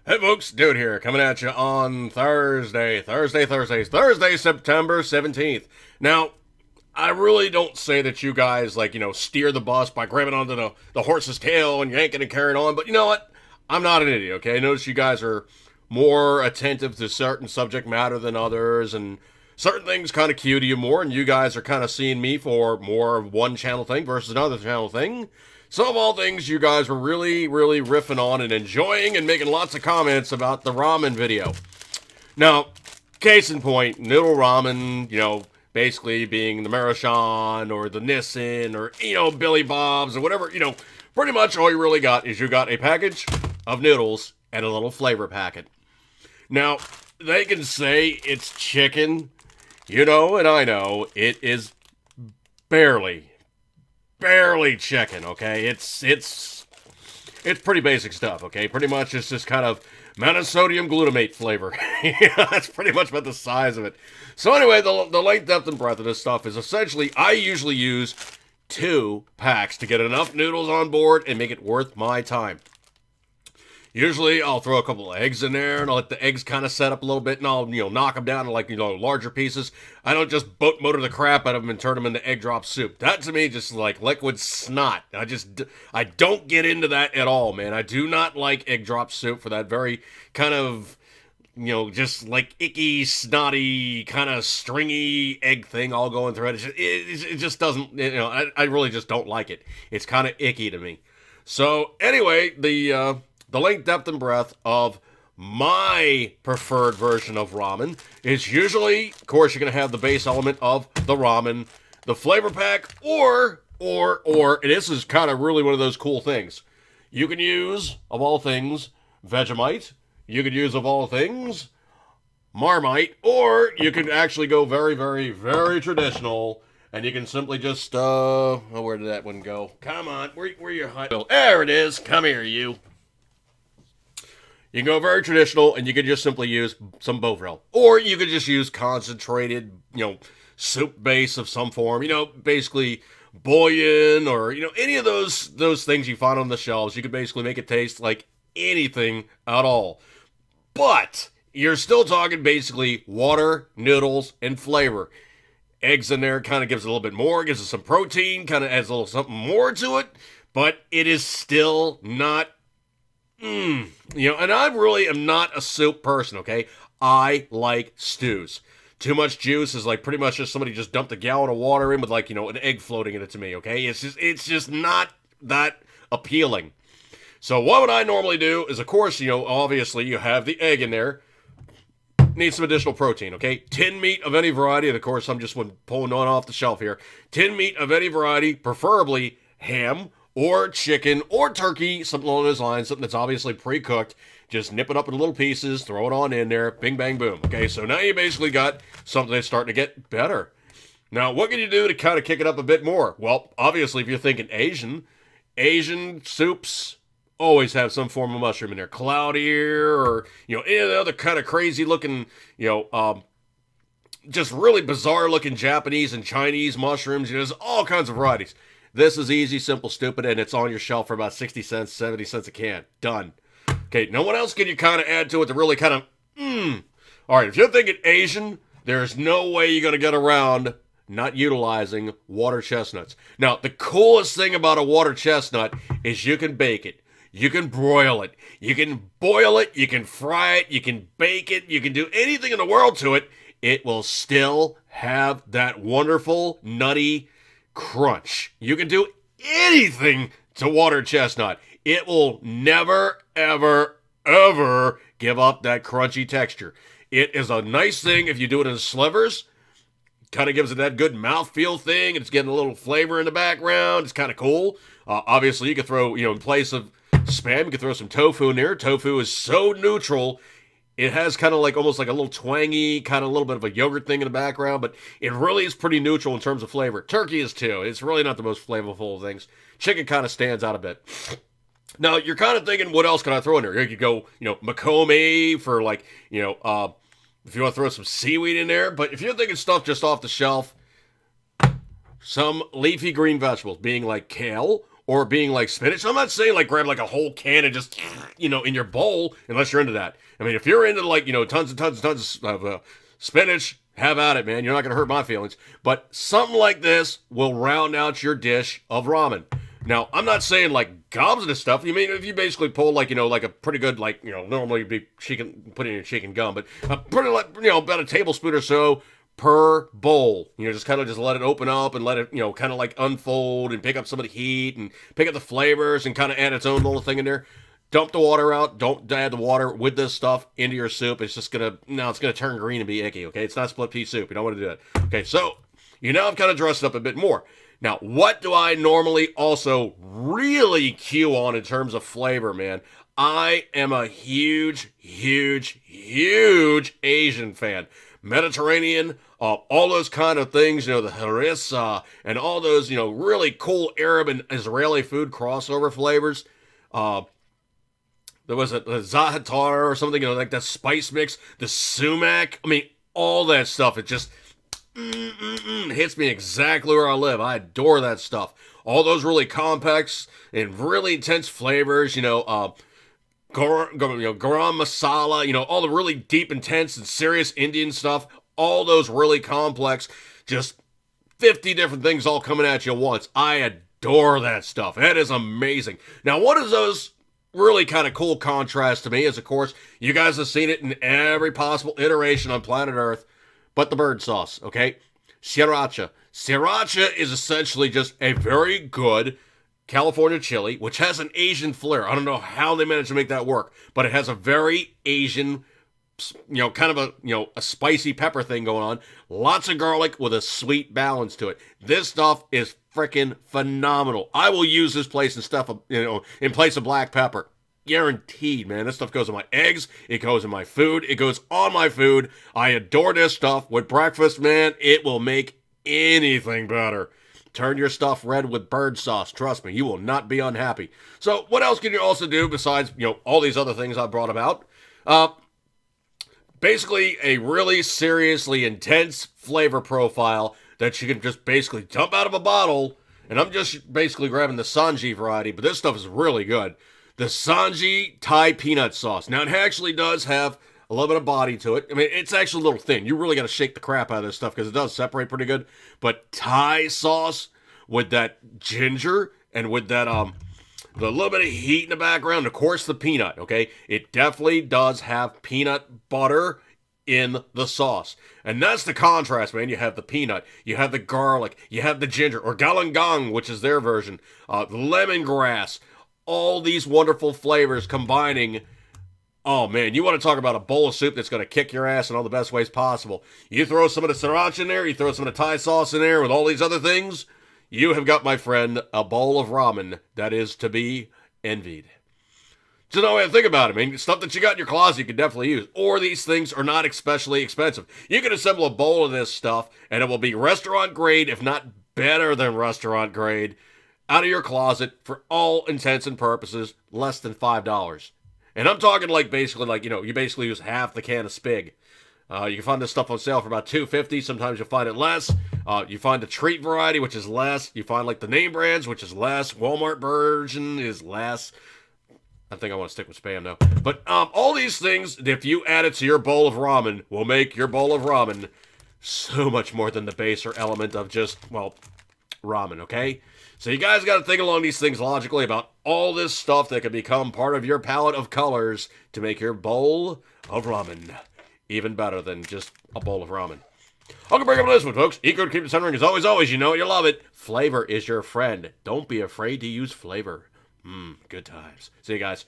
Hey folks, Dude here, coming at you on Thursday, September 17th. Now, I really don't say that you guys, steer the bus by grabbing onto the horse's tail and yanking and carrying on, but you know what? I'm not an idiot, okay? I notice you guys are more attentive to certain subject matter than others, and certain things kind of cue to you more, and you guys are kind of seeing me for more of one channel thing versus another channel thing. So of all things, you guys were really, really riffing on and enjoying and making lots of comments about the ramen video. Now, case in point, noodle ramen, basically being the Marichan or the Nissin or, Billy Bob's or whatever, pretty much all you really got is you got a package of noodles and a little flavor packet. Now, they can say it's chicken, and I know it is barely chicken, okay? It's pretty basic stuff, okay? Pretty much it's just kind of monosodium glutamate flavor. That's pretty much about the size of it. So anyway, the length, depth, and breadth of this stuff is essentially, I usually use 2 packs to get enough noodles on board and make it worth my time. Usually, I'll throw a couple of eggs in there, and I'll let the eggs kind of set up a little bit, and I'll, knock them down to, larger pieces. I don't just boat motor the crap out of them and turn them into egg drop soup. That, to me, just like liquid snot. I don't get into that at all, man. I do not like egg drop soup for that very kind of, just like icky, snotty, kind of stringy egg thing all going through it. It just doesn't, I really just don't like it. It's kind of icky to me. So, anyway, the length, depth, and breadth of my preferred version of ramen is usually, of course, you're going to have the base element of the ramen, the flavor pack, or, and this is kind of really one of those cool things. You can use, of all things, Vegemite. You could use, of all things, Marmite, or you could actually go very, very, very traditional, and you can simply just, where did that one go? Come on, where your hut? There it is. Come here, you. You can go very traditional, and you could just simply use some Bovril. Or you could just use concentrated, soup base of some form. Basically bouillon or, any of those things you find on the shelves. You could basically make it taste like anything at all. But you're still talking basically water, noodles, and flavor. Eggs in there kind of gives it a little bit more, gives it some protein, kind of adds a little something more to it. But it is still not and I really am not a soup person, okay? I like stews. Too much juice is like pretty much just somebody just dumped a gallon of water in with an egg floating in it to me, okay? It's just not that appealing. So what would I normally do is, of course, obviously you have the egg in there. Need some additional protein, okay? Tin meat of any variety, and of course I'm just pulling one off the shelf here. Tin meat of any variety, preferably ham, or chicken, or turkey, something along those lines, something that's obviously pre-cooked. Just nip it up in little pieces, throw it on in there, bing, bang, boom. Okay, so now you basically got something that's starting to get better. Now, what can you do to kind of kick it up a bit more? Well, obviously, if you're thinking Asian soups always have some form of mushroom in there. Cloud ear, or, any of the other kind of crazy-looking, just really bizarre-looking Japanese and Chinese mushrooms. There's all kinds of varieties. This is easy, simple, stupid, and it's on your shelf for about 60 cents, 70 cents a can. Done. Okay, now what else can you kind of add to it to really kind of, All right, if you're thinking Asian, there's no way you're going to get around not utilizing water chestnuts. Now, the coolest thing about a water chestnut is you can bake it. You can broil it. You can boil it. You can fry it. You can bake it. You can do anything in the world to it. It will still have that wonderful, nutty crunch. You can do anything to water chestnut. It will never, ever, ever give up that crunchy texture. It is a nice thing if you do it in slivers. Kind of gives it that good mouthfeel thing. It's getting a little flavor in the background. It's kind of cool. Obviously, you could throw, in place of Spam, you could throw some tofu in there. Tofu is so neutral. It has kind of almost like a little twangy, kind of a little bit of a yogurt thing in the background, but it really is pretty neutral in terms of flavor. Turkey is too. It's really not the most flavorful of things. Chicken kind of stands out a bit. Now, you're kind of thinking, what else can I throw in there? You could go, makome for if you want to throw some seaweed in there. But if you're thinking stuff just off the shelf, some leafy green vegetables, being like kale or being like spinach. I'm not saying like grab like a whole can and just, you know, in your bowl, unless you're into that. I mean, if you're into like, you know, tons and tons and tons of spinach, have at it, man. You're not going to hurt my feelings. But something like this will round out your dish of ramen. Now, I'm not saying like gobs of this stuff. You mean if you basically pull like, you know, like a pretty good, like, you know, normally you'd be put in your chicken gum, but pretty like, you know, about a tablespoon or so per bowl. You know, just kind of just let it open up and let it, you know, kind of like unfold and pick up some of the heat and pick up the flavors and kind of add its own little thing in there. Dump the water out. Don't add the water with this stuff into your soup. It's just going to, no, it's going to turn green and be icky, okay? It's not split pea soup. You don't want to do that. Okay, so you now have kind of dressed it up a bit more. Now, what do I normally also really cue on in terms of flavor, man? I am a huge, huge, huge Asian fan. Mediterranean, all those kind of things, you know, the harissa, and all those, you know, really cool Arab and Israeli food crossover flavors. There was the zahatar or something, you know, like that spice mix, the sumac. I mean, all that stuff. It just hits me exactly where I live. I adore that stuff. All those really complex and really intense flavors, you know, garam masala, you know, all the really deep, intense, and serious Indian stuff. All those really complex, just 50 different things all coming at you at once. I adore that stuff. That is amazing. Now, what is those really kind of cool contrast to me is, of course, you guys have seen it in every possible iteration on planet Earth, but the bird sauce, okay? Sriracha. Sriracha is essentially just a very good California chili, which has an Asian flair. I don't know how they managed to make that work, but it has a very Asian, you know, kind of a, you know, a spicy pepper thing going on. Lots of garlic with a sweet balance to it. This stuff is freaking phenomenal. I will use this place and stuff, you know, in place of black pepper. Guaranteed, man. This stuff goes in my eggs. It goes in my food. It goes on my food. I adore this stuff. With breakfast, man, it will make anything better. Turn your stuff red with bird sauce. Trust me, you will not be unhappy. So what else can you also do besides, you know, all these other things I brought about? Basically, a really seriously intense flavor profile that you can just basically dump out of a bottle. And I'm just basically grabbing the Sanji variety, but this stuff is really good. The Sanji Thai peanut sauce. Now, it actually does have a little bit of body to it. I mean, it's actually a little thin. You really got to shake the crap out of this stuff because it does separate pretty good. But Thai sauce with that ginger and with that, the little bit of heat in the background, of course, the peanut, okay? It definitely does have peanut butter in the sauce. And that's the contrast, man. You have the peanut, you have the garlic, you have the ginger, or galangang, which is their version, lemongrass, all these wonderful flavors combining. Oh, man, you want to talk about a bowl of soup that's going to kick your ass in all the best ways possible. You throw some of the sriracha in there, you throw some of the Thai sauce in there with all these other things, you have got, my friend, a bowl of ramen that is to be envied. Just no way to think about it. I mean, stuff that you got in your closet you could definitely use. Or these things are not especially expensive. You can assemble a bowl of this stuff, and it will be restaurant grade, if not better than restaurant grade, out of your closet for all intents and purposes, less than $5. And I'm talking like basically like, you know, you basically use half the can of Spig. You can find this stuff on sale for about $2.50. Sometimes you'll find it less. You find the treat variety, which is less. You find like the name brands, which is less. Walmart version is less. I think I want to stick with Spam though. But all these things, if you add it to your bowl of ramen, will make your bowl of ramen so much more than the baser element of just, well, ramen, okay? So you guys got to think along these things logically about all this stuff that can become part of your palette of colors to make your bowl of ramen even better than just a bowl of ramen. I'm going to bring up this one, folks. Eat good, keep it centering. As always, you know you love it. Flavor is your friend. Don't be afraid to use flavor. Good times. See you guys.